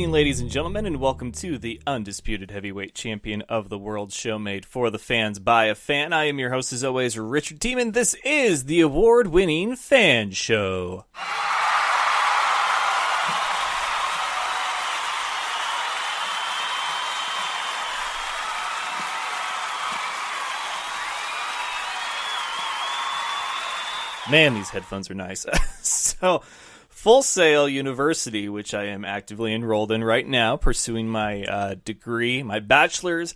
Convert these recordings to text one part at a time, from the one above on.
evening, ladies and gentlemen, and welcome to the undisputed heavyweight champion of the world show made for the fans by a fan. I am your host, as always, Richard Tiemann. This is the award-winning Fan Show. Man, these headphones are nice. So, Full Sail University, which I am actively enrolled in right now, pursuing my degree, my bachelor's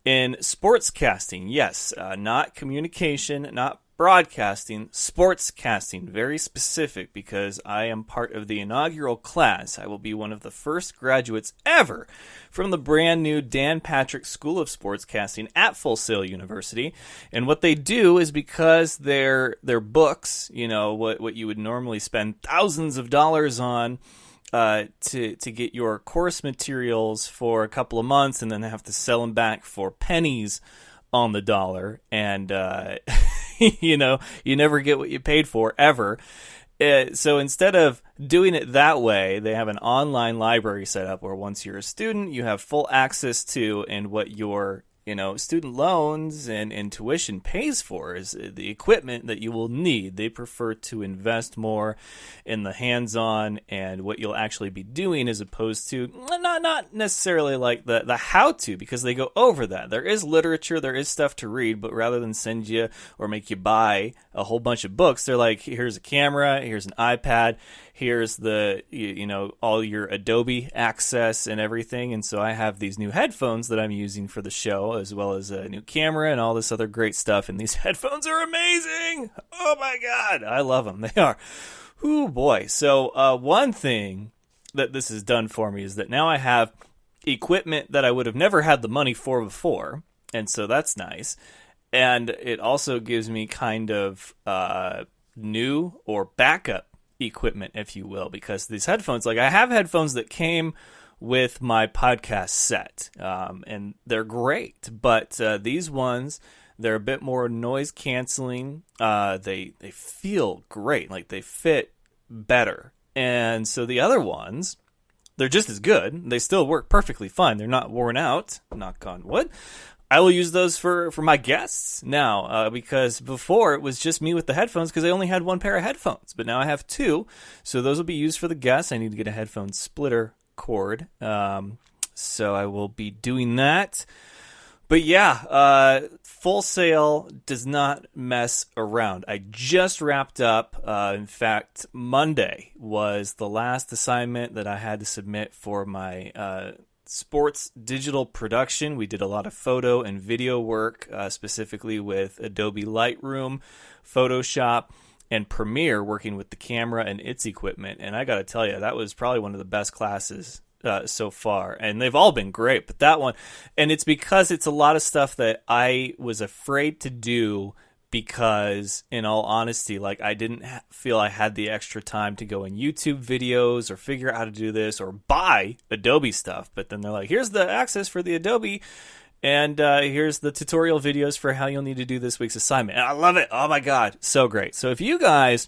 in sportscasting. Yes, not communication, not broadcasting, sportscasting. Very specific, because I am part of the inaugural class. I will be one of the first graduates ever from the brand new Dan Patrick School of Sportscasting at Full Sail University. And what they do is, because their books, you know, what you would normally spend thousands of dollars on to get your course materials for a couple of months and then have to sell them back for pennies on the dollar, and you know, you never get what you paid for ever. So instead of doing it that way, they have an online library set up where once you're a student, you have full access to, and what your student loans and tuition pays for is the equipment that you will need. They prefer to invest more in the hands-on and what you'll actually be doing, as opposed to not necessarily like the how-to, because they go over that. There is literature, there is stuff to read, but rather than send you or make you buy a whole bunch of books, they're like, here's a camera, here's an iPad, here's the, all your Adobe access and everything. And so I have these new headphones that I'm using for the show, as well as a new camera and all this other great stuff. And these headphones are amazing. Oh my God. I love them. They are. Ooh, boy. So one thing that this has done for me is that now I have equipment that I would have never had the money for before. And so that's nice. And it also gives me kind of new or backup equipment, if you will, because these headphones, like I have headphones that came with my podcast set, and they're great, but these ones, they're a bit more noise canceling. They feel great, like they fit better. And so the other ones, they're just as good. They still work perfectly fine. They're not worn out, knock on wood. I will use those for my guests now, because before it was just me with the headphones, because I only had one pair of headphones, but now I have two, so those will be used for the guests. I need to get a headphone splitter cord, so I will be doing that. But yeah, Full Sail does not mess around. I just wrapped up. In fact, Monday was the last assignment that I had to submit for my sports digital production. We did a lot of photo and video work, specifically with Adobe Lightroom, Photoshop, and Premiere, working with the camera and its equipment. And I got to tell you, that was probably one of the best classes so far. And they've all been great, but that one, and it's because it's a lot of stuff that I was afraid to do, because in all honesty, like I didn't feel I had the extra time to go in YouTube videos or figure out how to do this or buy Adobe stuff. But then they're like, here's the access for the Adobe, and here's the tutorial videos for how you'll need to do this week's assignment. And I love it. Oh my God, so great. So if you guys,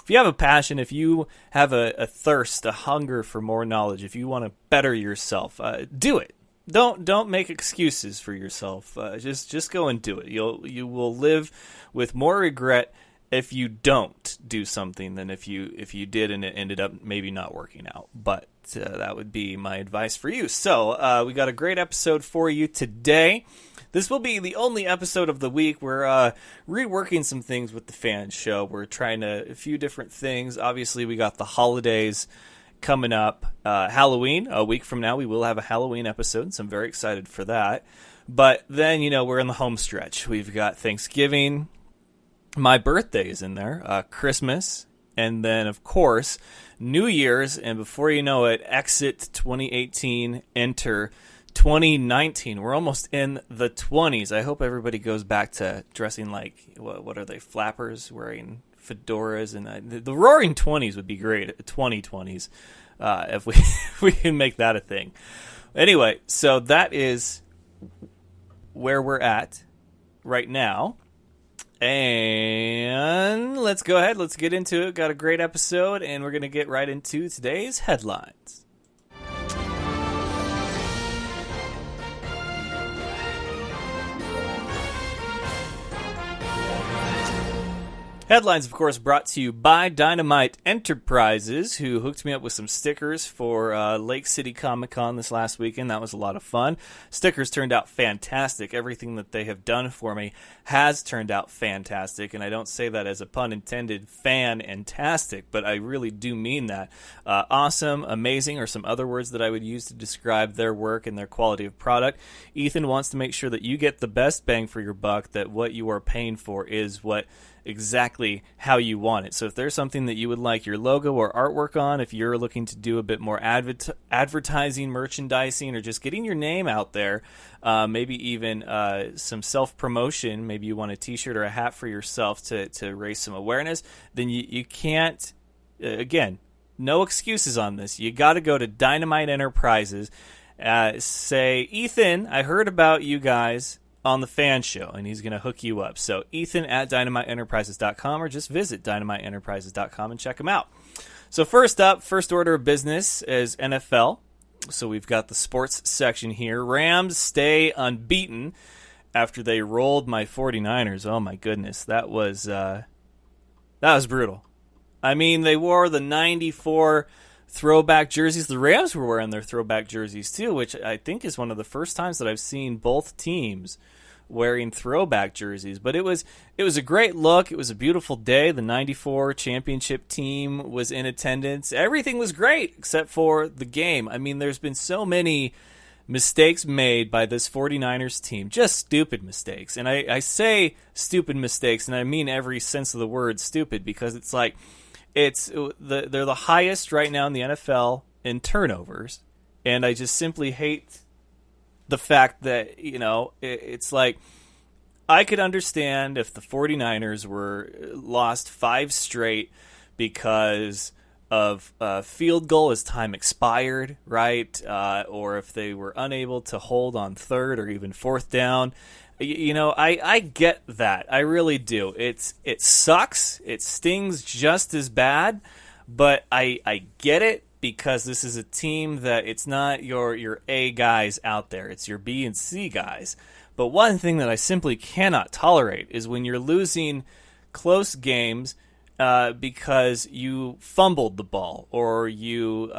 if you have a passion, if you have a thirst, a hunger for more knowledge, if you want to better yourself, do it. Don't make excuses for yourself. Just go and do it. You will live with more regret if you don't do something than if you did and it ended up maybe not working out. But that would be my advice for you. So we got a great episode for you today. This will be the only episode of the week. We're reworking some things with the Fan Show. We're trying a few different things. Obviously, we got the holidays coming up. Halloween, a week from now, we will have a Halloween episode, so I'm very excited for that. But then, we're in the home stretch. We've got Thanksgiving, my birthday is in there, Christmas, and then, of course, New Year's, and before you know it, exit 2018, enter 2019. We're almost in the 20s. I hope everybody goes back to dressing like, what are they, flappers, wearing fedoras, and the Roaring 20s would be great. 2020s, if we can make that a thing. Anyway, so that is where we're at right now, and let's go ahead. Let's get into it. Got a great episode, and we're gonna get right into today's headlines. Headlines, of course, brought to you by Dynamite Enterprises, who hooked me up with some stickers for Lake City Comic Con this last weekend. That was a lot of fun. Stickers turned out fantastic. Everything that they have done for me has turned out fantastic, and I don't say that as a pun intended, fan-antastic, but I really do mean that. Awesome, amazing, or some other words that I would use to describe their work and their quality of product. Ethan wants to make sure that you get the best bang for your buck, that what you are paying for is what exactly how you want it. So if there's something that you would like your logo or artwork on, if you're looking to do a bit more advertising, merchandising, or just getting your name out there, maybe even some self-promotion, maybe you want a t-shirt or a hat for yourself to raise some awareness, then you can't, again, no excuses on this. You got to go to Dynamite Enterprises, say, Ethan, I heard about you guys on the F.A.N show, and he's going to hook you up. So Ethan at dynamiteenterprises.com, or just visit dynamiteenterprises.com and check him out. So first up, first order of business is NFL. So we've got the sports section here. Rams stay unbeaten after they rolled my 49ers. Oh my goodness, that was brutal. I mean, they wore the 94 throwback jerseys. The Rams were wearing their throwback jerseys too, which I think is one of the first times that I've seen both teams wearing throwback jerseys. But it was a great look. It was a beautiful day. The 94 championship team was in attendance. Everything was great except for the game. I mean, there's been so many mistakes made by this 49ers team, just stupid mistakes. And I say stupid mistakes, and I mean every sense of the word stupid, because it's like they're the highest right now in the NFL in turnovers, and I just simply hate the fact that, it's like, I could understand if the 49ers were lost 5 straight because of a field goal as time expired, right? Or if they were unable to hold on third or even fourth down. I get that. I really do. It sucks. It stings just as bad, but I get it, because this is a team that it's not your A guys out there. It's your B and C guys. But one thing that I simply cannot tolerate is when you're losing close games because you fumbled the ball, or you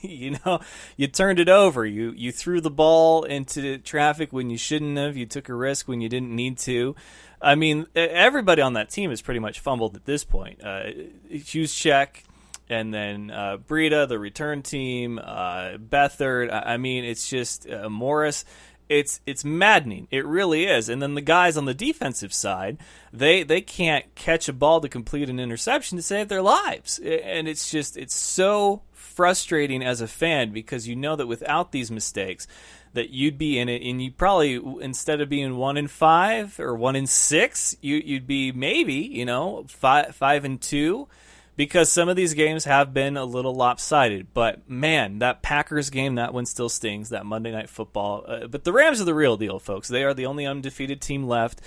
you turned it over. You threw the ball into traffic when you shouldn't have. You took a risk when you didn't need to. I mean, everybody on that team has pretty much fumbled at this point. Juszczyk, and then Breida, the return team, Beathard. I mean, it's just Morris. It's maddening. It really is. And then the guys on the defensive side, they can't catch a ball to complete an interception to save their lives. And it's so frustrating as a fan, because you know that without these mistakes that you'd be in it, and you probably, instead of being 1-5 or 1-6, you'd be maybe 5-2, because some of these games have been a little lopsided. But man, that Packers game, that one still stings, that Monday Night Football. But the Rams are the real deal, folks. They are the only undefeated team left.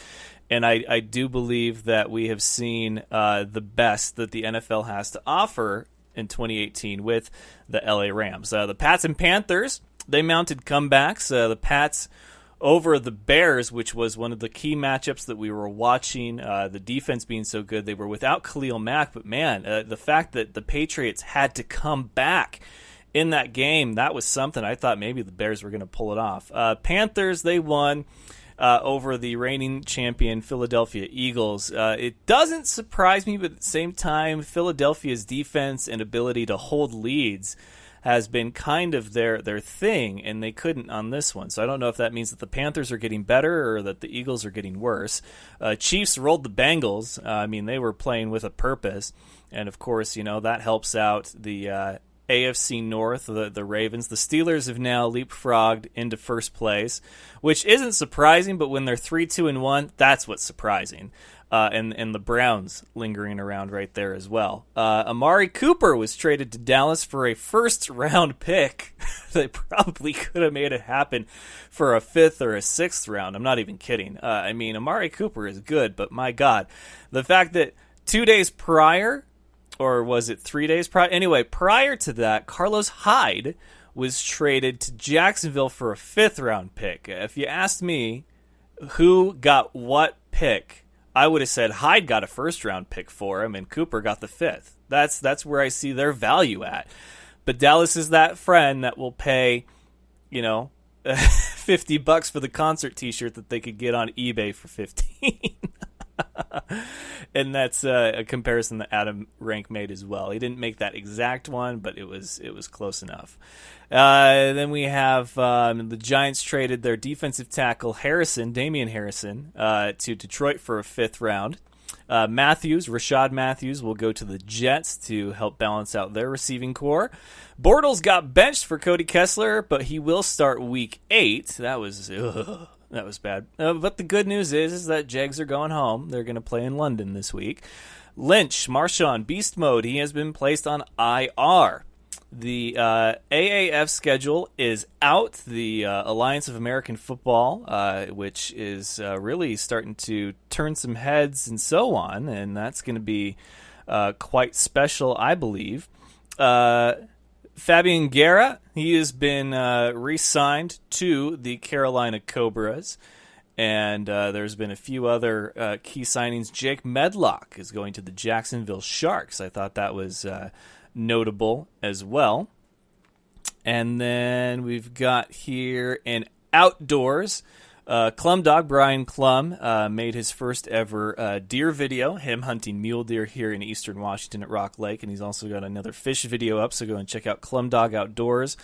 And I do believe that we have seen the best that the NFL has to offer in 2018 with the LA Rams. The Pats and Panthers, they mounted comebacks. The Pats over the Bears, which was one of the key matchups that we were watching, the defense being so good. They were without Khalil Mack, but man, the fact that the Patriots had to come back in that game, that was something. I thought maybe the Bears were going to pull it off. Panthers, they won over the reigning champion Philadelphia Eagles. It doesn't surprise me, but at the same time, Philadelphia's defense and ability to hold leads has been kind of their thing, and they couldn't on this one. So I don't know if that means that the Panthers are getting better or that the Eagles are getting worse. Chiefs rolled the Bengals. I mean, they were playing with a purpose, and of course, that helps out the AFC North, the Ravens. The Steelers have now leapfrogged into first place, which isn't surprising, but when they're 3-2-1, that's what's surprising. And the Browns lingering around right there as well. Amari Cooper was traded to Dallas for a first-round pick. They probably could have made it happen for a 5th or a 6th round. I'm not even kidding. I mean, Amari Cooper is good, but my God. The fact that 2 days prior, or was it 3 days prior? Anyway, prior to that, Carlos Hyde was traded to Jacksonville for a 5th-round pick. If you asked me who got what pick I would have said Hyde got a first-round pick for him and Cooper got the 5th. That's where I see their value at. But Dallas is that friend that will pay, $50 for the concert T-shirt that they could get on eBay for $15. And that's a comparison that Adam Rank made as well. He didn't make that exact one, but it was close enough. Then we have the Giants traded their defensive tackle Damian Harrison, to Detroit for a 5th round. Rashad Matthews will go to the Jets to help balance out their receiving core. Bortles got benched for Cody Kessler, but he will start week 8. That was bad. But the good news is that Jags are going home. They're going to play in London this week. Lynch, Marshawn, beast mode. He has been placed on IR. The AAF schedule is out. The Alliance of American Football, which is really starting to turn some heads and so on, and that's going to be quite special, I believe. Fabian Guerra, he has been re-signed to the Carolina Cobras, and there's been a few other key signings. Jake Medlock is going to the Jacksonville Sharks. I thought that was notable as well. And then we've got here in outdoors, Clum Dog Brian Clum made his first ever deer video, him hunting mule deer here in eastern Washington at Rock Lake, and he's also got another fish video up, so go and check out Clum Dog Outdoors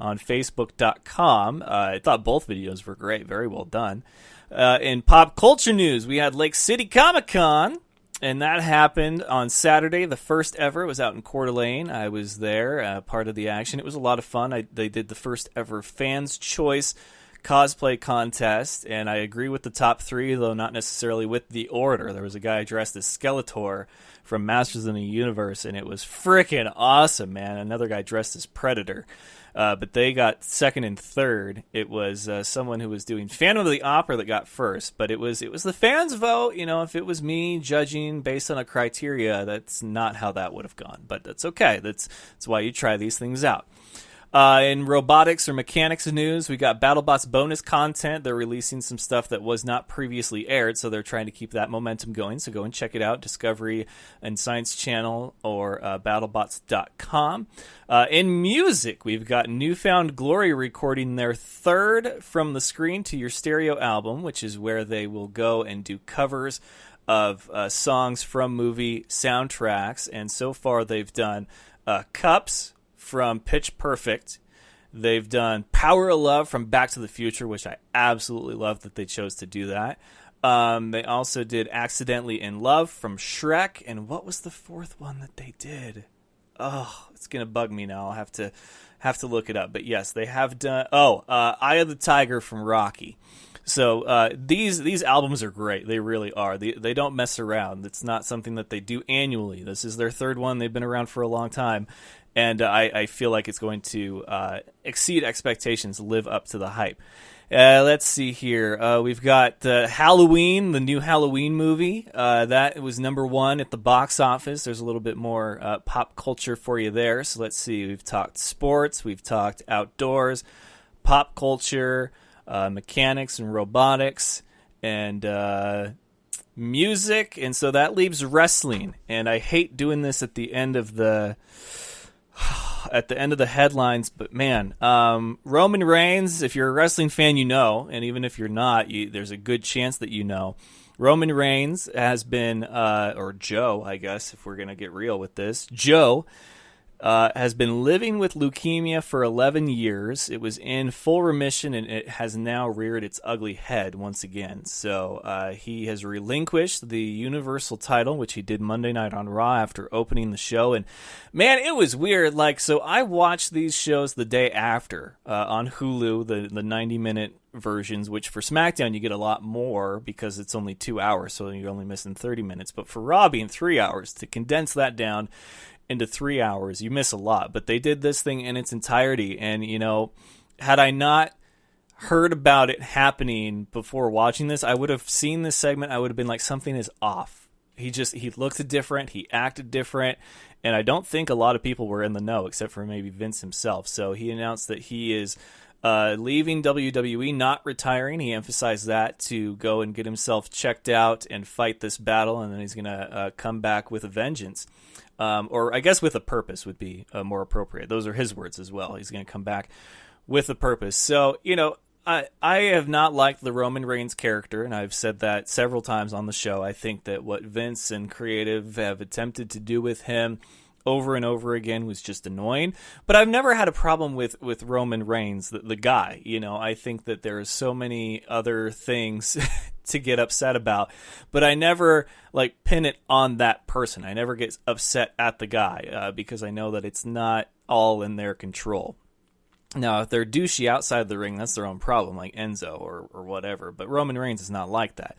on Facebook.com. I thought both videos were great, very well done. In pop culture news, we had Lake City Comic-Con, and that happened on Saturday, the first ever. It was out in Coeur d'Alene. I was there, part of the action. It was a lot of fun. They did the first ever Fans' Choice cosplay contest, and I agree with the top 3, though not necessarily with the order. There was a guy dressed as Skeletor from Masters of the Universe, and it was freaking awesome, man. Another guy dressed as Predator. But they got second and third. It was someone who was doing Phantom of the Opera that got first, but it was the fans' vote. If it was me judging based on a criteria, that's not how that would have gone. But that's okay. That's why you try these things out. In robotics or mechanics news, we got BattleBots bonus content. They're releasing some stuff that was not previously aired, so they're trying to keep that momentum going. So go and check it out, Discovery and Science Channel or BattleBots.com. In music, we've got Newfound Glory recording their 3rd From the Screen to Your Stereo album, which is where they will go and do covers of songs from movie soundtracks. And so far they've done Cups from Pitch Perfect. They've done Power of Love from Back to the Future, which I absolutely love that they chose to do that. They also did Accidentally in Love from Shrek. And what was the 4th one that they did? Oh, it's going to bug me now. I'll have to look it up. But yes, they have done... Eye of the Tiger from Rocky. So these albums are great. They really are. They don't mess around. It's not something that they do annually. This is their 3rd one. They've been around for a long time. And I feel like it's going to exceed expectations, live up to the hype. Let's see here. We've got Halloween, the new Halloween movie. That was number 1 at the box office. There's a little bit more pop culture for you there. So let's see. We've talked sports. We've talked outdoors, pop culture, mechanics and robotics, and music. And so that leaves wrestling. And I hate doing this at the end of the... headlines, but man, Roman Reigns, if you're a wrestling fan, and even if you're not, there's a good chance that Roman Reigns has been, or Joe, I guess, if we're going to get real with this, Joe has been living with leukemia for 11 years. It was in full remission, and it has now reared its ugly head once again. So he has relinquished the Universal title, which he did Monday Night on Raw after opening the show. And man, it was weird. So I watched these shows the day after on Hulu, the 90-minute versions, which for SmackDown you get a lot more because it's only 2 hours, so you're only missing 30 minutes. But for Raw being 3 hours, to condense that down into 3 hours, you miss a lot. But they did this thing in its entirety, and had I not heard about it happening before watching this, I would have seen this segment. I would have been like, something is off. He looked different, he acted different, and I don't think a lot of people were in the know except for maybe Vince himself. So he announced that he is leaving WWE, not retiring. He emphasized that to go and get himself checked out and fight this battle, and then he's going to come back with a vengeance. Or I guess with a purpose would be more appropriate. Those are his words as well. He's going to come back with a purpose. So, I have not liked the Roman Reigns character, and I've said that several times on the show. I think that what Vince and creative have attempted to do with him over and over again was just annoying. But I've never had a problem with Roman Reigns, the guy. I think that there are so many other things to get upset about, but I never pin it on that person. I never get upset at the guy because I know that it's not all in their control. Now, if they're douchey outside the ring, that's their own problem, like Enzo or whatever. But Roman Reigns is not like that.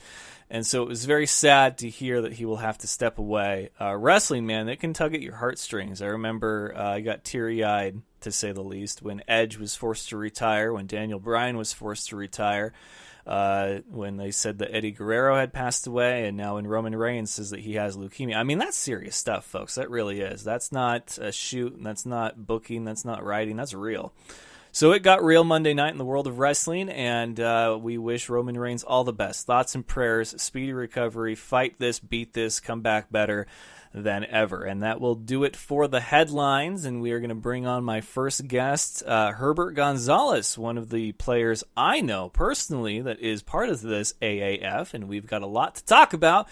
And so it was very sad to hear that he will have to step away. Wrestling, man, it can tug at your heartstrings. I remember I got teary-eyed, to say the least, when Edge was forced to retire, when Daniel Bryan was forced to retire, when they said that Eddie Guerrero had passed away, and now when Roman Reigns says that he has leukemia. I mean, that's serious stuff, folks. That really is. That's not a shoot, and that's not booking, that's not writing, that's real. So it got real Monday night in the world of wrestling, and we wish Roman Reigns all the best. Thoughts and prayers, speedy recovery, fight this, beat this, come back better than ever. And that will do it for the headlines, and we are going to bring on my first guest, Herbert Gonzales, one of the players I know personally that is part of this AAF, and we've got a lot to talk about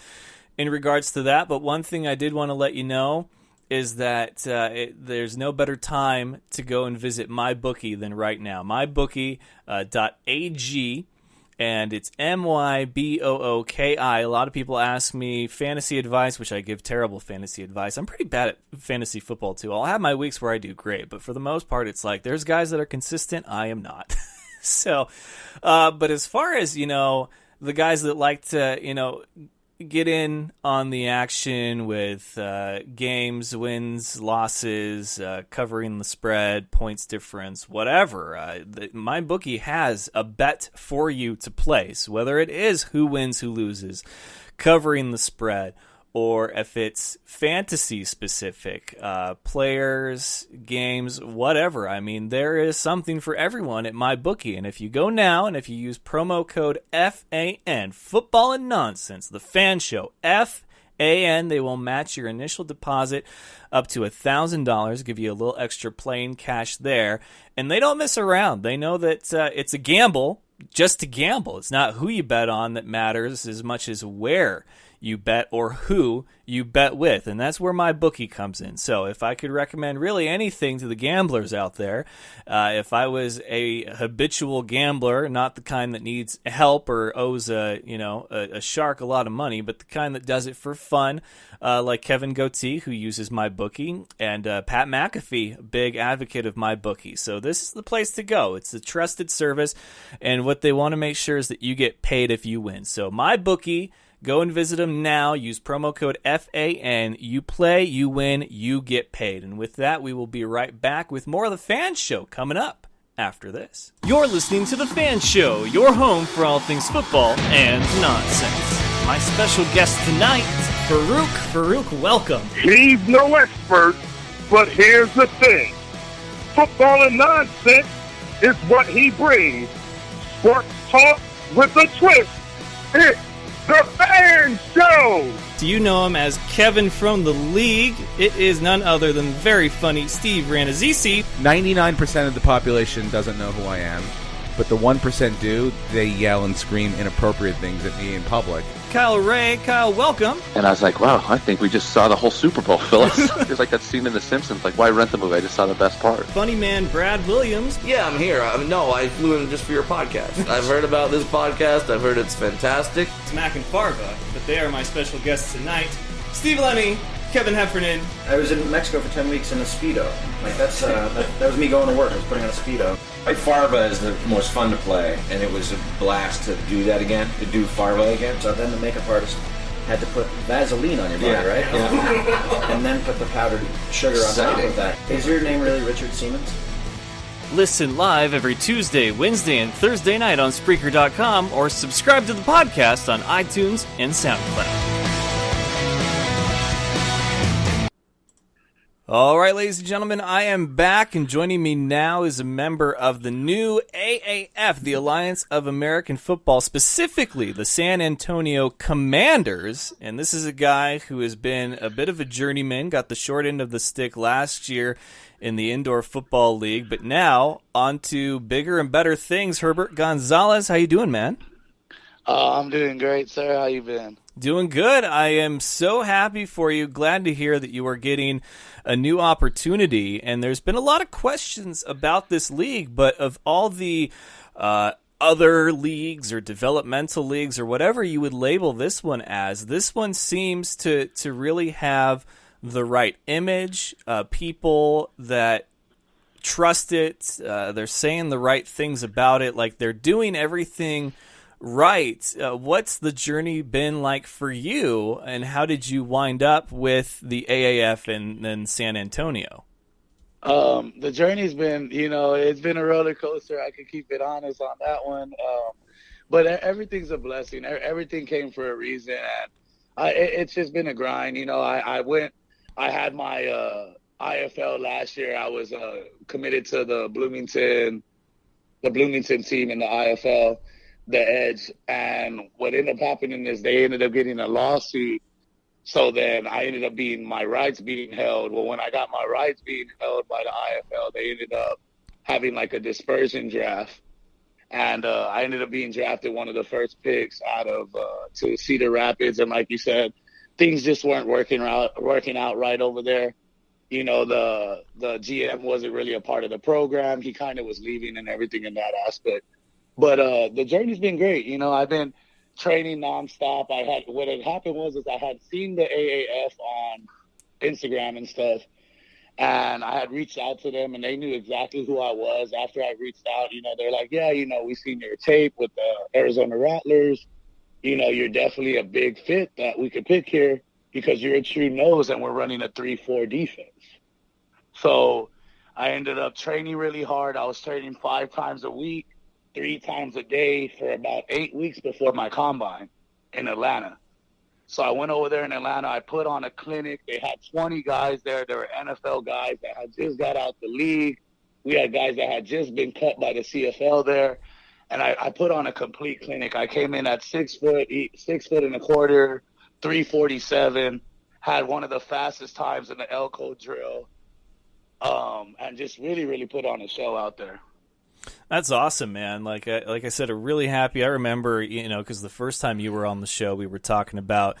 in regards to that. But one thing I did want to let you know is that there's no better time to go and visit MyBookie than right now. MyBookie.ag, and it's MYBOOKI. A lot of people ask me fantasy advice, which I give terrible fantasy advice. I'm pretty bad at fantasy football, too. I'll have my weeks where I do great, but for the most part, it's like there's guys that are consistent. I am not. So, but as far as, the guys that like to, get in on the action with games, wins, losses, covering the spread, points difference, whatever. MyBookie has a bet for you to place, whether it is who wins, who loses, covering the spread, or if it's fantasy specific, players, games, whatever. I mean, there is something for everyone at MyBookie. And if you go now and if you use promo code F.A.N, Football and Nonsense, the fan show, F.A.N, they will match your initial deposit up to $1,000, give you a little extra playing cash there. And they don't mess around. They know that it's a gamble, just to gamble. It's not who you bet on that matters as much as where you bet or who you bet with, and that's where MyBookie comes in. So if I could recommend really anything to the gamblers out there, if I was a habitual gambler, not the kind that needs help or owes a shark a lot of money, but the kind that does it for fun, like Kevin Goatee, who uses MyBookie, and Pat McAfee, big advocate of MyBookie. So this is the place to go. It's a trusted service, and what they want to make sure is that you get paid if you win. So MyBookie, go and visit them now. Use promo code FAN. You play, you win, you get paid. And with that, we will be right back with more of The Fan Show coming up after this. You're listening to The Fan Show, your home for all things football and nonsense. My special guest tonight, Farouk. Farouk, welcome. He's no expert, but here's the thing. Football and nonsense is what he brings. Sports talk with a twist. It's The Fan Show! Do you know him as Kevin from the League? It is none other than very funny Steve Ranazisi. 99% of the population doesn't know who I am, but the 1% do. They yell and scream inappropriate things at me in public. Kyle Ray. Kyle, welcome. And I was like, wow, I think we just saw the whole Super Bowl, Phyllis. It's like that scene in The Simpsons, like, why rent the movie? I just saw the best part. Funny man Brad Williams. Yeah, I'm here. No, I flew in just for your podcast. I've heard about this podcast. I've heard it's fantastic. It's Mac and Farva, but they are my special guests tonight. Steve Lemmy, Kevin Heffernan. I was in Mexico for 10 weeks in a Speedo. Like, that was me going to work. I was putting on a Speedo. Like, Farva is the most fun to play, and it was a blast to do that again, to do Farva again. So then the makeup artist had to put Vaseline on your body, right? Yeah. And then put the powdered sugar on top of that. Is your name really Richard Siemens? Listen live every Tuesday, Wednesday, and Thursday night on Spreaker.com, or subscribe to the podcast on iTunes and SoundCloud. All right, ladies and gentlemen, I am back, and joining me now is a member of the new AAF, the Alliance of American Football, specifically the San Antonio Commanders. And this is a guy who has been a bit of a journeyman, got the short end of the stick last year in the Indoor Football League, but now on to bigger and better things. Herbert Gonzales, how you doing, man? I'm doing great, sir. How you been? Doing good. I am so happy for you. Glad to hear that you are getting a new opportunity. And there's been a lot of questions about this league, but of all the other leagues or developmental leagues or whatever you would label this one as, this one seems to really have the right image, people that trust it. They're saying the right things about it. Like, they're doing everything right. What's the journey been like for you, and how did you wind up with the AAF and then San Antonio? The journey's been, it's been a roller coaster. I can keep it honest on that one. But everything's a blessing. Everything came for a reason, and it's just been a grind. I had my IFL last year. I was committed to the Bloomington team in the IFL. The Edge, and what ended up happening is they ended up getting a lawsuit. So then I ended up my rights being held. Well, when I got my rights being held by the IFL, they ended up having like a dispersion draft, and I ended up being drafted one of the first picks out of to Cedar Rapids. And like you said, things just weren't working out right over there. The GM wasn't really a part of the program. He kind of was leaving and everything in that aspect. But the journey's been great. I've been training nonstop. What had happened was I had seen the AAF on Instagram and stuff, and I had reached out to them, and they knew exactly who I was. After I reached out, they're like, yeah, we seen your tape with the Arizona Rattlers. You're definitely a big fit that we could pick here because you're a true nose, and we're running a 3-4 defense. So I ended up training really hard. I was training 5 times a week. 3 times a day for about 8 weeks before my combine in Atlanta. So I went over there in Atlanta. I put on a clinic. They had 20 guys there. There were NFL guys that had just got out the league. We had guys that had just been cut by the CFL there. And I put on a complete clinic. I came in at 6 foot and a quarter, 347, had one of the fastest times in the Elko drill, and just really, really put on a show out there. That's awesome, man. Like I said, I'm really happy. I remember, because the first time you were on the show, we were talking about,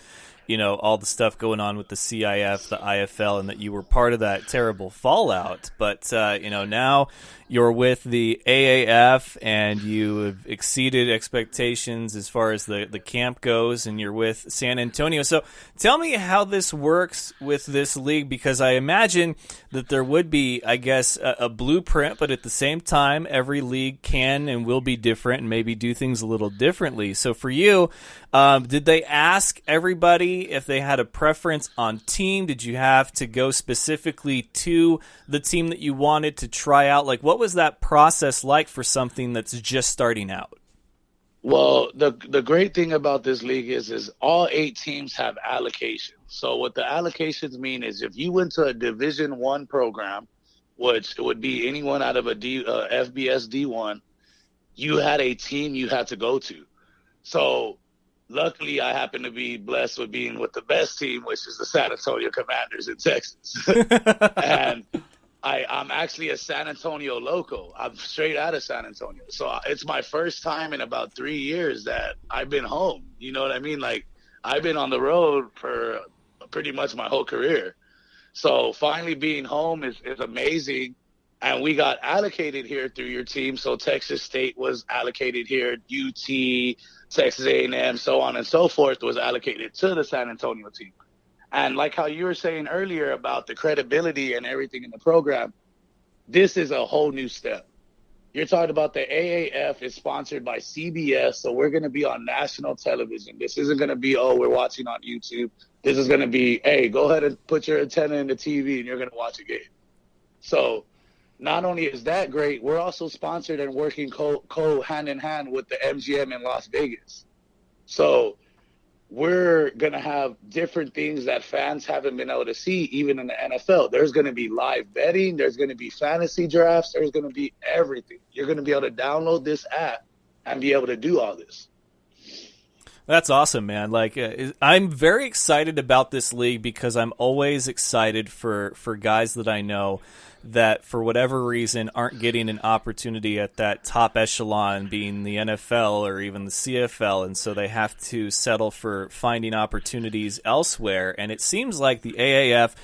all the stuff going on with the CIF, the IFL, and that you were part of that terrible fallout. But, now you're with the AAF, and you have exceeded expectations as far as the camp goes, and you're with San Antonio. So tell me how this works with this league, because I imagine that there would be, I guess, a blueprint, but at the same time, every league can and will be different and maybe do things a little differently. So for you, did they ask everybody if they had a preference on team? Did you have to go specifically to the team that you wanted to try out? Like, what was that process like for something that's just starting out? Well, the great thing about this league is all 8 teams have allocations. So what the allocations mean is if you went to a Division I program, which would be anyone out of a FBS D1, you had a team you had to go to. So luckily, I happen to be blessed with being with the best team, which is the San Antonio Commanders in Texas. And I'm actually a San Antonio local. I'm straight out of San Antonio. So it's my first time in about 3 years that I've been home. You know what I mean? Like, I've been on the road for pretty much my whole career. So finally being home is amazing. And we got allocated here through your team. So Texas State was allocated here, UT, Texas A&M, so on and so forth was allocated to the San Antonio team. And like how you were saying earlier about the credibility and everything in the program, this is a whole new step. You're talking about the AAF is sponsored by CBS, so we're going to be on national television. This isn't going to be, we're watching on YouTube. This is going to be, hey, go ahead and put your antenna in the TV and you're going to watch a game. So not only is that great, we're also sponsored and working hand in hand with the MGM in Las Vegas. So we're going to have different things that fans haven't been able to see, even in the NFL. There's going to be live betting. There's going to be fantasy drafts. There's going to be everything. You're going to be able to download this app and be able to do all this. That's awesome, man. Like, I'm very excited about this league because I'm always excited for guys that I know that for whatever reason aren't getting an opportunity at that top echelon, being the NFL or even the CFL, and so they have to settle for finding opportunities elsewhere. And it seems like the AAF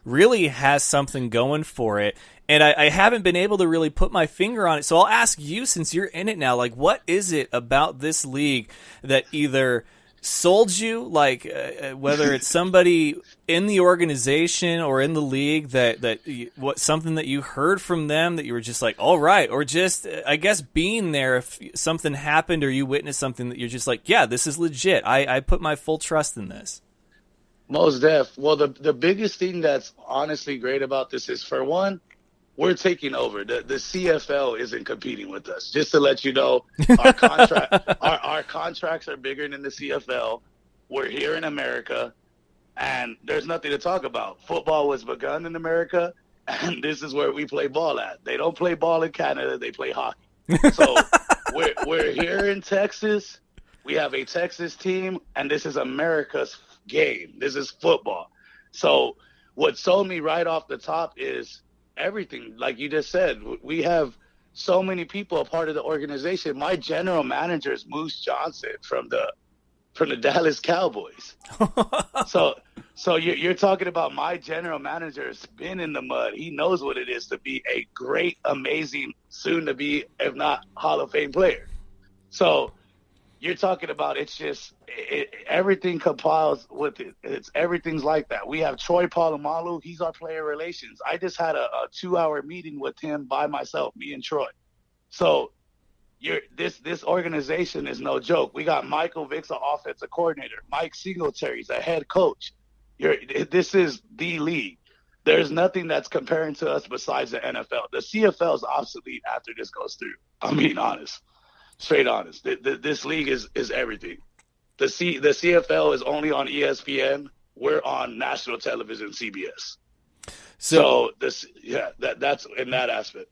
really has something going for it. And I haven't been able to really put my finger on it. So I'll ask you, since you're in it now, like, what is it about this league that either sold you, like whether it's somebody in the organization or in the league something that you heard from them that you were just like, all right, or just, I guess, being there if something happened or you witnessed something that you're just like, yeah, this is legit. I put my full trust in this. Most def. Well, the biggest thing that's honestly great about this is, for one, we're taking over. The CFL isn't competing with us. Just to let you know, our our contracts are bigger than the CFL. We're here in America, and there's nothing to talk about. Football was begun in America, and this is where we play ball at. They don't play ball in Canada. They play hockey. So we're here in Texas. We have a Texas team, and this is America's game. This is football. So what sold me right off the top is everything. Like you just said, we have so many people a part of the organization. My general manager is Moose Johnson from the Dallas Cowboys. So you're talking about my general manager has been in the mud. He knows what it is to be a great, amazing, soon to be, if not Hall of Fame player. So you're talking about, it's just everything compiles with it. Everything's like that. We have Troy Polamalu. He's our player relations. I just had a 2-hour meeting with him by myself, me and Troy. So this organization is no joke. We got Michael Vick's an offensive coordinator. Mike Singletary's a head coach. This is the league. There's nothing that's comparing to us besides the NFL. The CFL is obsolete after this goes through. I'm being honest. Straight honest. This league is everything. The CFL is only on ESPN. We're on national television, CBS. So that's in that aspect.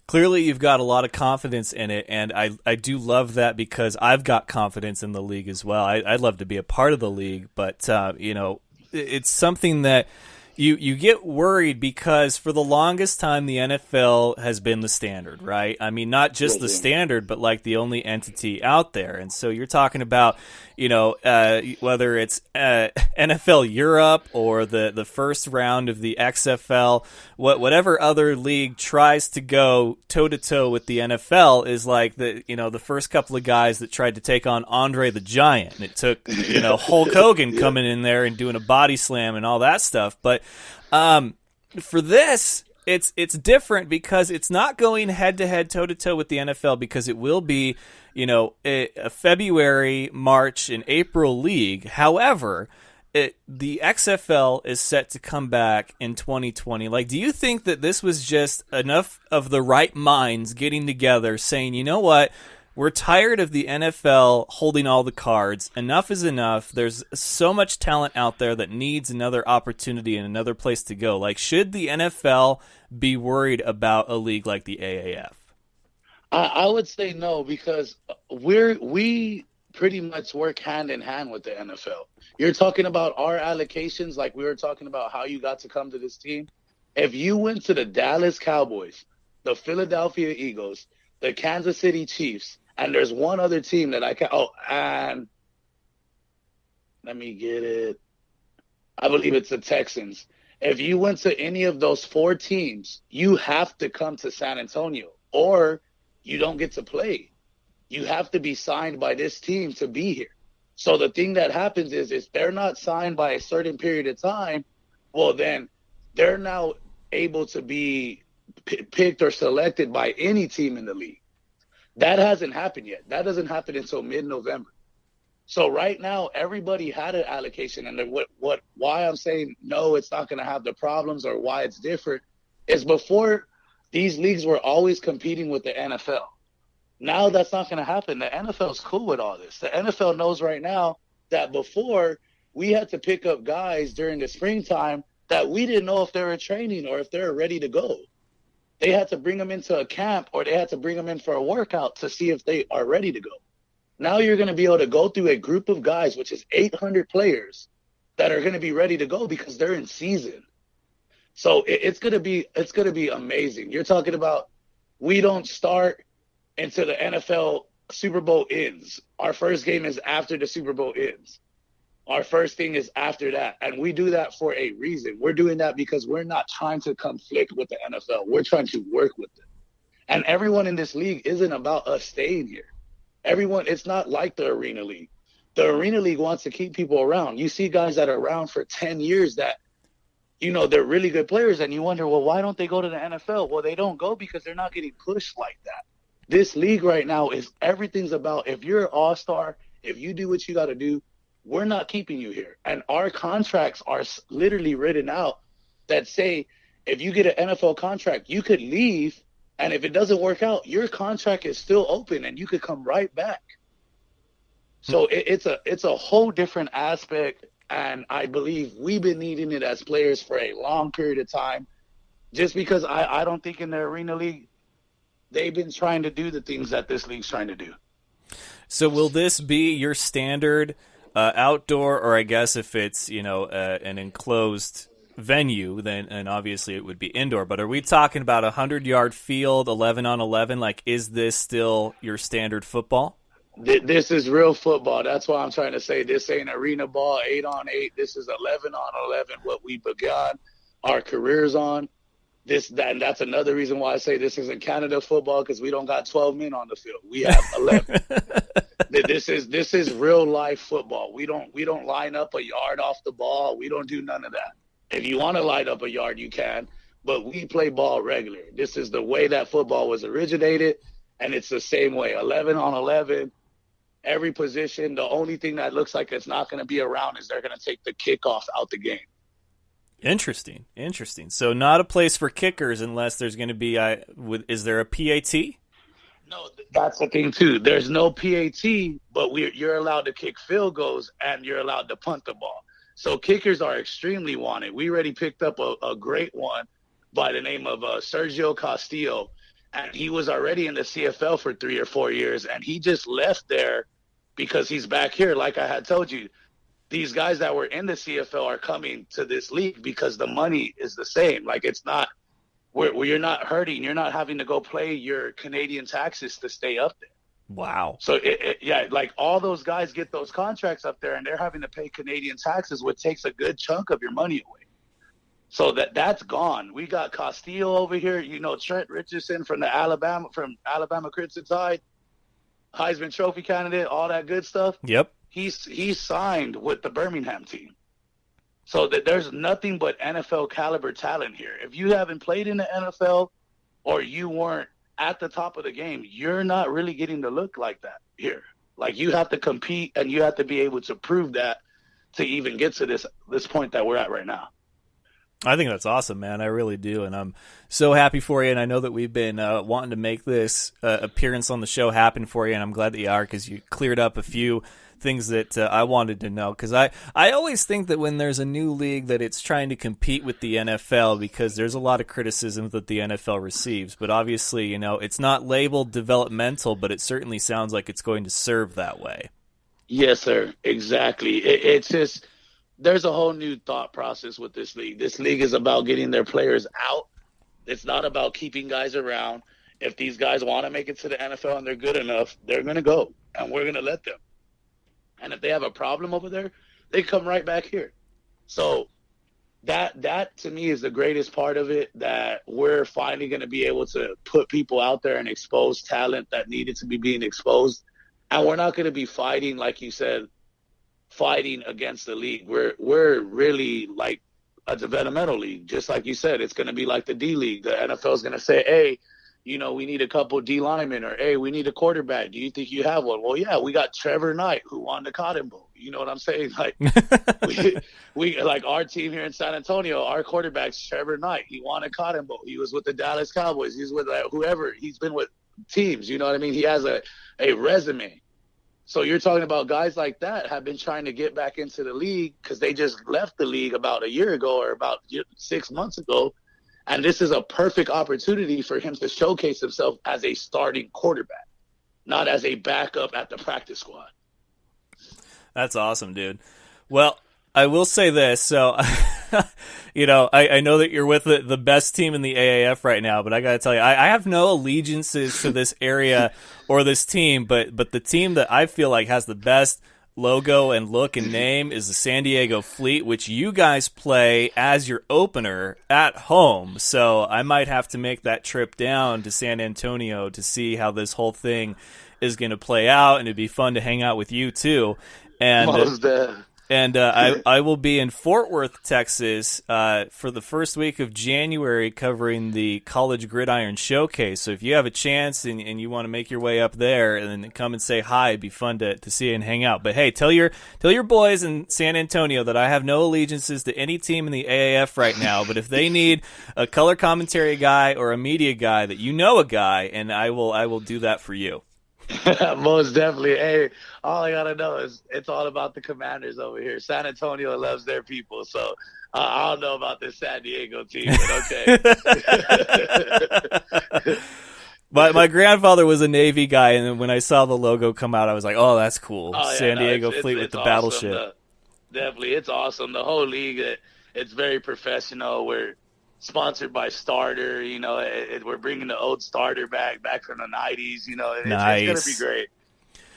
Clearly, you've got a lot of confidence in it, and I do love that because I've got confidence in the league as well. I'd love to be a part of the league, but it's something that you get worried because for the longest time the NFL has been the standard, right? I mean, not just the standard, but like the only entity out there. And so you're talking about, whether it's NFL Europe or the first round of the XFL, whatever other league tries to go toe-to-toe with the NFL is like the first couple of guys that tried to take on Andre the Giant. And it took, Hulk Hogan coming in there and doing a body slam and all that stuff. But for this, it's different because it's not going head-to-head, toe-to-toe with the NFL because it will be, a February, March, and April league. However, the XFL is set to come back in 2020. Like, do you think that this was just enough of the right minds getting together saying, you know what? We're tired of the NFL holding all the cards. Enough is enough. There's so much talent out there that needs another opportunity and another place to go. Like, should the NFL be worried about a league like the AAF? I would say no, because we pretty much work hand in hand with the NFL. You're talking about our allocations, like we were talking about how you got to come to this team. If you went to the Dallas Cowboys, the Philadelphia Eagles, the Kansas City Chiefs, and there's one other team that and let me get it. I believe it's the Texans. If you went to any of those 4 teams, you have to come to San Antonio, or you don't get to play. You have to be signed by this team to be here. So the thing that happens is if they're not signed by a certain period of time, well, then they're now able to be picked or selected by any team in the league. That hasn't happened yet. That doesn't happen until mid-November. So right now, everybody had an allocation, and why I'm saying no, it's not going to have the problems, or why it's different, is before these leagues were always competing with the NFL. Now that's not going to happen. The NFL is cool with all this. The NFL knows right now that before we had to pick up guys during the springtime that we didn't know if they were training or if they were ready to go. They had to bring them into a camp or they had to bring them in for a workout to see if they are ready to go. Now you're going to be able to go through a group of guys, which is 800 players, that are going to be ready to go because they're in season. So it's going to be amazing. You're talking about we don't start until the NFL Super Bowl ends. Our first game is after the Super Bowl ends. Our first thing is after that. And we do that for a reason. We're doing that because we're not trying to conflict with the NFL. We're trying to work with them. And everyone in this league isn't about us staying here. Everyone, it's not like the Arena League. The Arena League wants to keep people around. You see guys that are around for 10 years that, you know, they're really good players, and you wonder, well, why don't they go to the NFL? Well, they don't go because they're not getting pushed like that. This league right now is everything's about, if you're an all-star, if you do what you got to do, we're not keeping you here. And our contracts are literally written out that say, if you get an NFL contract, you could leave, and if it doesn't work out, your contract is still open, and you could come right back. So it's a whole different aspect, and I believe we've been needing it as players for a long period of time, just because I don't think in the Arena League they've been trying to do the things that this league's trying to do. So will this be your standard outdoor, or I guess if it's, you know, an enclosed venue, then and obviously it would be indoor, but are we talking about a 100-yard field, 11 on 11? Like, is this still your standard football? This is real football. That's why I'm trying to say this ain't arena ball, 8 on 8. This is 11 on 11, what we began our careers on. That's another reason why I say this isn't Canada football, because we don't got 12 men on the field. We have 11. This is real life football. We don't line up a yard off the ball. We don't do none of that. If you want to line up a yard, you can, but we play ball regular. This is the way that football was originated, and it's the same way, 11 on 11. Every position, the only thing that looks like it's not going to be around is they're going to take the kickoff out the game. Interesting. So not a place for kickers unless there's going to be is there a PAT? No, that's the thing too. There's no PAT, but you're allowed to kick field goals and you're allowed to punt the ball. So kickers are extremely wanted. We already picked up a great one by the name of Sergio Castillo, and he was already in the CFL for 3 or 4 years, and he just left there because he's back here. Like I had told you, these guys that were in the CFL are coming to this league because the money is the same. Like, it's not where you're not hurting. You're not having to go pay your Canadian taxes to stay up there. Wow. So, like all those guys get those contracts up there, and they're having to pay Canadian taxes, which takes a good chunk of your money away. So that's gone. We got Castillo over here. You know, Trent Richardson from Alabama Crimson Tide, Heisman Trophy candidate, all that good stuff. Yep. He's signed with the Birmingham team. So that there's nothing but NFL caliber talent here. If you haven't played in the NFL or you weren't at the top of the game, you're not really getting to look like that here. Like, you have to compete and you have to be able to prove that to even get to this point that we're at right now. I think that's awesome, man. I really do, and I'm so happy for you. And I know that we've been wanting to make this appearance on the show happen for you, and I'm glad that you are, because you cleared up a few things that I wanted to know. Because I always think that when there's a new league that it's trying to compete with the NFL, because there's a lot of criticism that the NFL receives. But obviously, you know, it's not labeled developmental, but it certainly sounds like it's going to serve that way. Yes, sir. Exactly. It's just, there's a whole new thought process with this league. This league is about getting their players out. It's not about keeping guys around. If these guys want to make it to the NFL and they're good enough, they're going to go, and we're going to let them. And if they have a problem over there, they come right back here. So that to me is the greatest part of it, that we're finally going to be able to put people out there and expose talent that needed to be being exposed. And we're not going to be fighting, like you said, fighting against the league. We're really like a developmental league. Just like you said, it's going to be like the D League. The NFL is going to say, hey, you know, we need a couple D linemen, or hey, we need a quarterback. Do you think you have one? Well, yeah, we got Trevor Knight, who won the Cotton Bowl. You know what I'm saying? Like, we like our team here in San Antonio, our quarterback's Trevor Knight. He won a Cotton Bowl. He was with the Dallas Cowboys. He's with whoever. He's been with teams. You know what I mean? He has a resume. So you're talking about guys like that have been trying to get back into the league because they just left the league about a year ago or about 6 months ago. And this is a perfect opportunity for him to showcase himself as a starting quarterback, not as a backup at the practice squad. That's awesome, dude. Well, I will say this. So, I know that you're with the best team in the AAF right now, but I got to tell you, I have no allegiances to this area or this team, but the team that I feel like has the best logo and look and name is the San Diego Fleet, which you guys play as your opener at home. So I might have to make that trip down to San Antonio to see how this whole thing is going to play out, and it'd be fun to hang out with you too. And I will be in Fort Worth, Texas, for the first week of January, covering the College Gridiron Showcase. So if you have a chance and you want to make your way up there and then come and say hi, it'd be fun to see you and hang out. But hey, tell your boys in San Antonio that I have no allegiances to any team in the AAF right now. But if they need a color commentary guy or a media guy, that you know a guy, and I will do that for you. Most definitely. Hey, all I gotta know is it's all about the Commanders over here. San Antonio loves their people, so I don't know about this San Diego team, but okay. My grandfather was a Navy guy, and when I saw the logo come out, I was like, "Oh, that's cool." Oh, yeah, San Diego Fleet with it's the awesome. battleship. Definitely, it's awesome. The whole league, it's very professional. We're sponsored by Starter. We're bringing the old Starter back from the 90s. Nice. It's going to be great.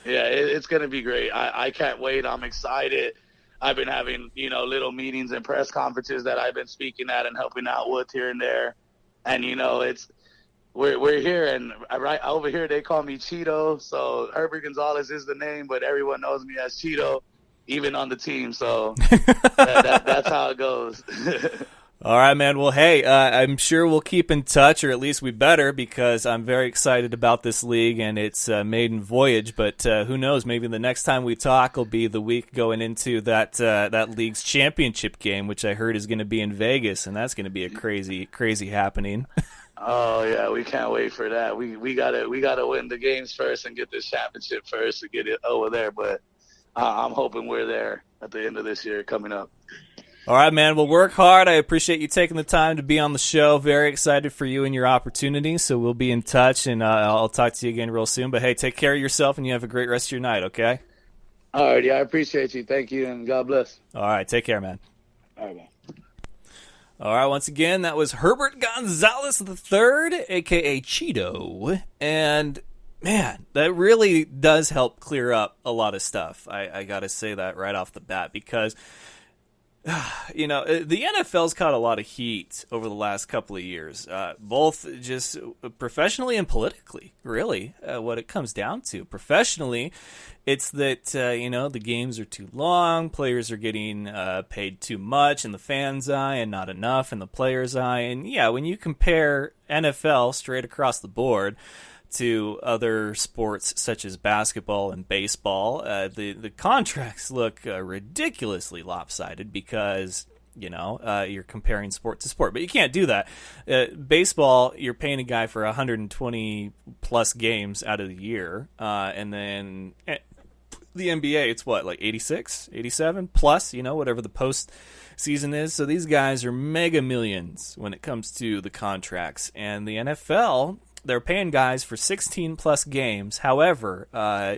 Yeah, it's going to be great. I can't wait. I'm excited. I've been having, little meetings and press conferences that I've been speaking at and helping out with here and there. And, we're here, and right over here they call me Cheeto. So Herbert Gonzales is the name, but everyone knows me as Cheeto, even on the team. So that's how it goes. All right, man. Well, hey, I'm sure we'll keep in touch, or at least we better, because I'm very excited about this league and its maiden voyage. But who knows? Maybe the next time we talk will be the week going into that league's championship game, which I heard is going to be in Vegas, and that's going to be a crazy, crazy happening. Oh yeah, we can't wait for that. We gotta win the games first and get this championship first to get it over there. But I'm hoping we're there at the end of this year coming up. All right, man. Well, work hard. I appreciate you taking the time to be on the show. Very excited for you and your opportunity. So we'll be in touch, and I'll talk to you again real soon. But, hey, take care of yourself, and you have a great rest of your night, okay? All righty. I appreciate you. Thank you, and God bless. All right. Take care, man. All right, man. All right. Once again, that was Herbert Gonzales III, a.k.a. Cheeto. And, man, that really does help clear up a lot of stuff. I got to say that right off the bat, because – the NFL's caught a lot of heat over the last couple of years, both just professionally and politically, really, what it comes down to. Professionally, it's that, the games are too long, players are getting paid too much in the fans' eye and not enough in the players' eye. And, yeah, when you compare NFL straight across the board to other sports such as basketball and baseball, the contracts look ridiculously lopsided because, you're comparing sport to sport. But you can't do that. Baseball, you're paying a guy for 120-plus games out of the year. And then the NBA, it's what, like 86, 87 plus, whatever the postseason is. So these guys are mega millions when it comes to the contracts. And the NFL, they're paying guys for 16-plus games. However,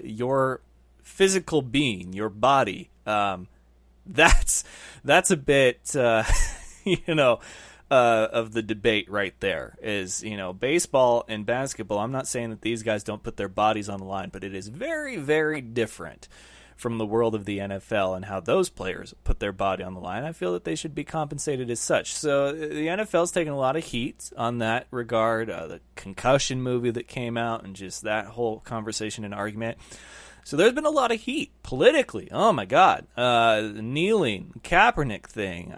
your physical being, your body, that's a bit, of the debate right there. Is, baseball and basketball, I'm not saying that these guys don't put their bodies on the line, but it is very, very different from the world of the NFL and how those players put their body on the line. I feel that they should be compensated as such. So the NFL's taking a lot of heat on that regard. The concussion movie that came out and just that whole conversation and argument. So there's been a lot of heat politically. Oh my God. The kneeling Kaepernick thing.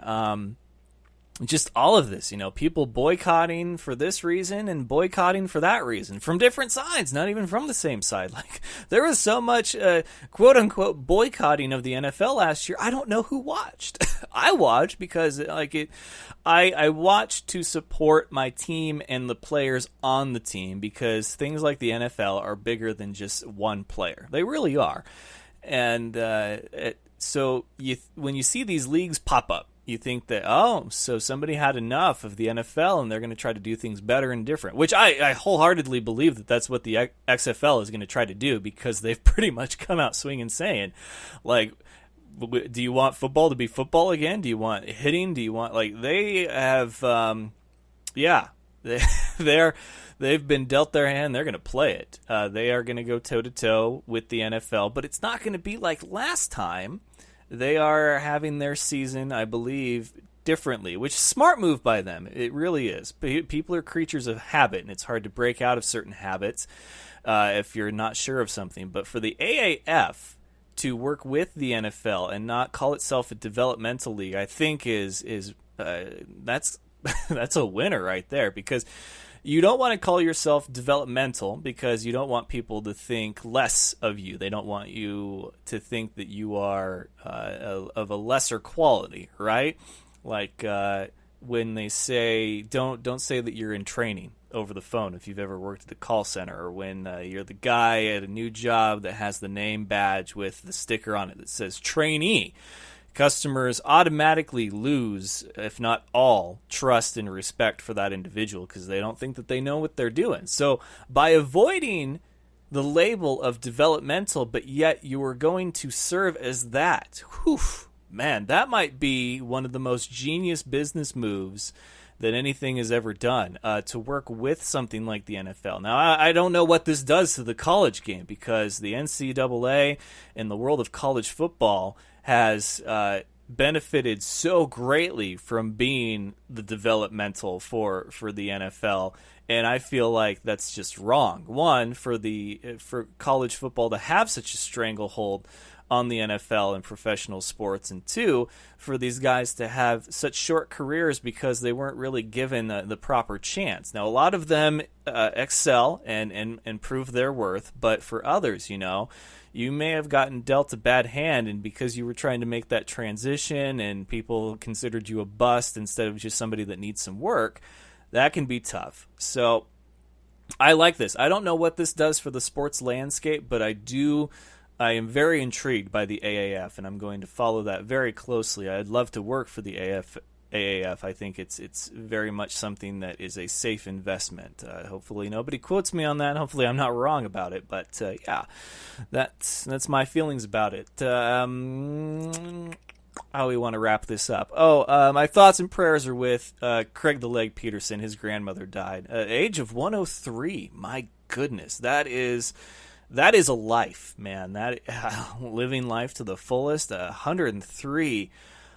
just all of this, people boycotting for this reason and boycotting for that reason from different sides, not even from the same side. Like, there was so much quote unquote boycotting of the NFL last year. I don't know who watched. I watched because I watched to support my team and the players on the team, because things like the NFL are bigger than just one player. They really are. And so when you see these leagues pop up, you think that, so somebody had enough of the NFL and they're going to try to do things better and different, which I wholeheartedly believe that that's what the XFL is going to try to do, because they've pretty much come out swinging saying, like, do you want football to be football again? Do you want hitting? Do you want, like, they have, they've been dealt their hand. They're going to play it. They are going to go toe-to-toe with the NFL, but it's not going to be like last time. They are having their season, I believe, differently, which is a smart move by them. It really is. People are creatures of habit, and it's hard to break out of certain habits if you're not sure of something. But for the AAF to work with the NFL and not call itself a developmental league, I think that's a winner right there, because you don't want to call yourself developmental because you don't want people to think less of you. They don't want you to think that you are of a lesser quality, right? Like when they say, don't say that you're in training over the phone if you've ever worked at the call center, or when you're the guy at a new job that has the name badge with the sticker on it that says trainee. Customers automatically lose, if not all, trust and respect for that individual because they don't think that they know what they're doing. So by avoiding the label of developmental, but yet you are going to serve as that, man, that might be one of the most genius business moves that anything has ever done, to work with something like the NFL. Now, I don't know what this does to the college game, because the NCAA and the world of college football has benefited so greatly from being the developmental for the NFL, and I feel like that's just wrong. One, for college football to have such a stranglehold on the NFL and professional sports, and two, for these guys to have such short careers because they weren't really given the proper chance. Now, a lot of them excel and prove their worth, but for others, you may have gotten dealt a bad hand, and because you were trying to make that transition and people considered you a bust instead of just somebody that needs some work, that can be tough. So I like this. I don't know what this does for the sports landscape, but I am very intrigued by the AAF, and I'm going to follow that very closely. I'd love to work for the AAF. I think it's very much something that is a safe investment. Hopefully nobody quotes me on that. Hopefully I'm not wrong about it. But yeah, that's my feelings about it. How we want to wrap this up? My thoughts and prayers are with Craig the Leg Peterson. His grandmother died at the age of 103. My goodness, that is a life, man. That living life to the fullest. 103.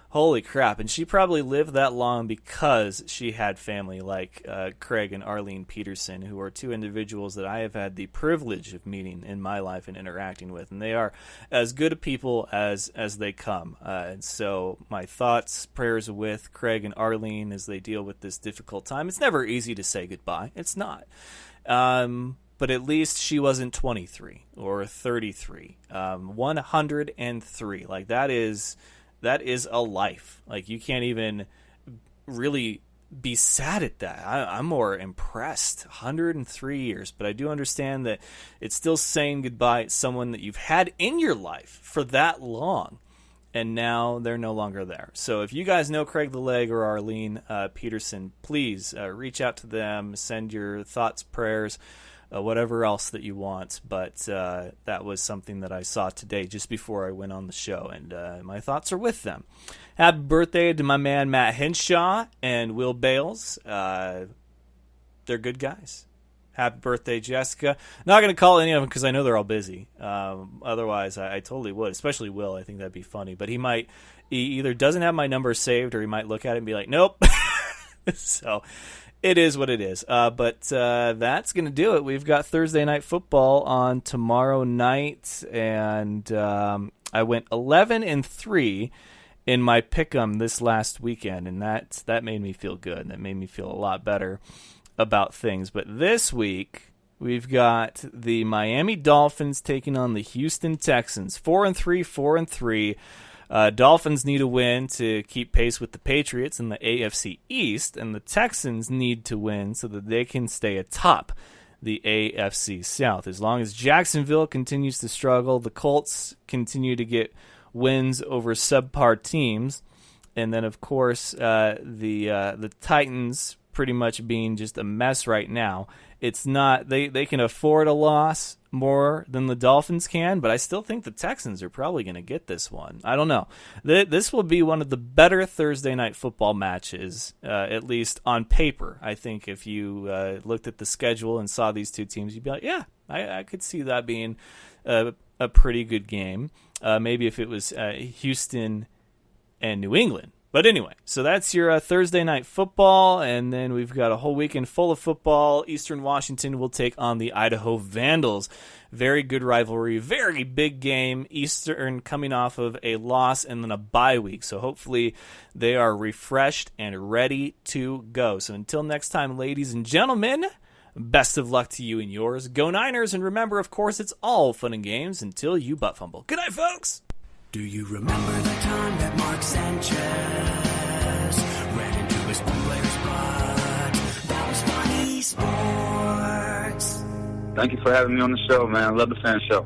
Holy crap. And she probably lived that long because she had family like Craig and Arlene Peterson, who are two individuals that I have had the privilege of meeting in my life and interacting with. And they are as good a people as they come. And so my thoughts, prayers with Craig and Arlene as they deal with this difficult time. It's never easy to say goodbye. It's not. But at least she wasn't 23 or 33. 103. Like, that is a life. Like, you can't even really be sad at that. I'm more impressed. 103 years. But I do understand that it's still saying goodbye to someone that you've had in your life for that long. And now they're no longer there. So if you guys know Craig the Leg or Arlene Peterson, please reach out to them. Send your thoughts, prayers, whatever else that you want. But that was something that I saw today just before I went on the show, and my thoughts are with them. Happy birthday to my man Matt Henshaw and Will Bales. They're good guys. Happy birthday, Jessica. Not going to call any of them because I know they're all busy. Otherwise, I totally would, especially Will. I think that'd be funny. But he either doesn't have my number saved, or he might look at it and be like, nope. So it is what it is. But that's going to do it. We've got Thursday Night Football on tomorrow night, and I went 11-3 in my pick'em this last weekend, and that made me feel good. That made me feel a lot better about things. But this week, we've got the Miami Dolphins taking on the Houston Texans. 4-3, 4-3. Dolphins need a win to keep pace with the Patriots in the AFC East, and the Texans need to win so that they can stay atop the AFC South. As long as Jacksonville continues to struggle, the Colts continue to get wins over subpar teams, and then of course the Titans pretty much being just a mess right now. It's not they can afford a loss more than the Dolphins can, but I still think the Texans are probably going to get this one. I don't know. This will be one of the better Thursday night football matches, at least on paper. I think if you looked at the schedule and saw these two teams, you'd be like, yeah, I could see that being a pretty good game. Maybe if it was Houston and New England. But anyway, so that's your Thursday night football, and then we've got a whole weekend full of football. Eastern Washington will take on the Idaho Vandals. Very good rivalry, very big game. Eastern coming off of a loss and then a bye week, so hopefully they are refreshed and ready to go. So until next time, ladies and gentlemen, best of luck to you and yours. Go Niners, and remember, of course, it's all fun and games until you butt fumble. Good night, folks! Do you remember the time that Mark Sanchez ran into his own player's butt? That was funny sports. Thank you for having me on the show, man. I love the Fan Show.